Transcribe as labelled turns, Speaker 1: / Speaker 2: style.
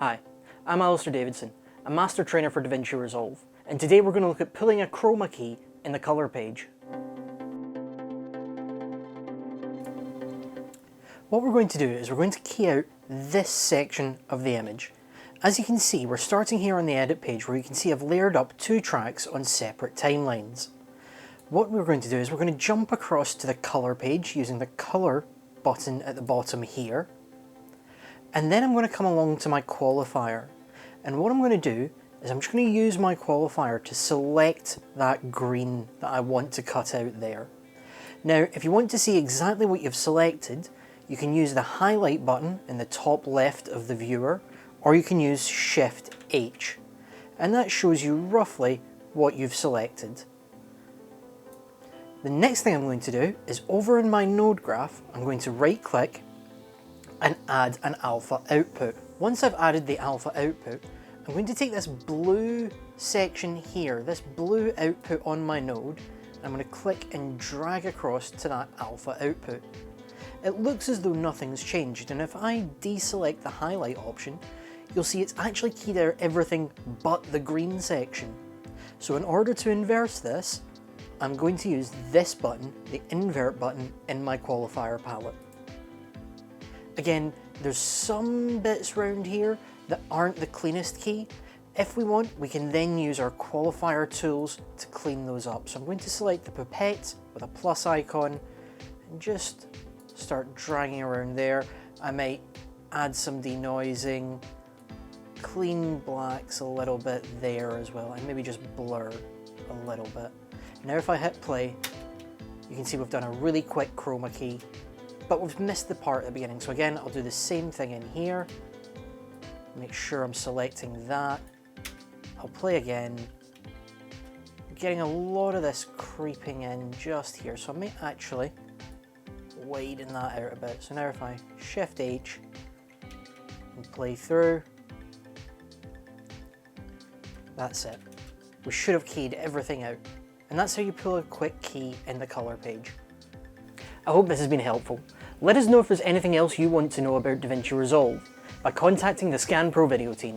Speaker 1: Hi, I'm Alistair Davidson, a master trainer for DaVinci Resolve, and today we're going to look at pulling a chroma key in the colour page. What we're going to do is we're going to key out this section of the image. As you can see, we're starting here on the edit page where you can see I've layered up two tracks on separate timelines. What we're going to do is we're going to jump across to the colour page using the colour button at the bottom here. And then I'm going to come along to my qualifier. And what I'm going to do is I'm just going to use my qualifier to select that green that I want to cut out there. Now, if you want to see exactly what you've selected, you can use the highlight button in the top left of the viewer, or you can use Shift H. And that shows you roughly what you've selected. The next thing I'm going to do is over in my node graph, I'm going to right click and add an alpha output. Once I've added the alpha output, I'm going to take this blue section here, this blue output on my node, and I'm going to click and drag across to that alpha output. It looks as though nothing's changed, and if I deselect the highlight option, you'll see it's actually keyed out everything but the green section. So in order to inverse this, I'm going to use this button, the invert button, in my qualifier palette. Again, there's some bits around here that aren't the cleanest key. If we want, we can then use our qualifier tools to clean those up. So I'm going to select the pipette with a plus icon and just start dragging around there. I might add some denoising, clean blacks a little bit there as well, and maybe just blur a little bit. Now if I hit play, you can see we've done a really quick chroma key, but we've missed the part at the beginning. So again, I'll do the same thing in here. Make sure I'm selecting that. I'll play again. I'm getting a lot of this creeping in just here, so I may actually widen that out a bit. So now if I Shift H and play through, that's it. We should have keyed everything out. And that's how you pull a quick key in the colour page. I hope this has been helpful. Let us know if there's anything else you want to know about DaVinci Resolve by contacting the ScanProVideo team.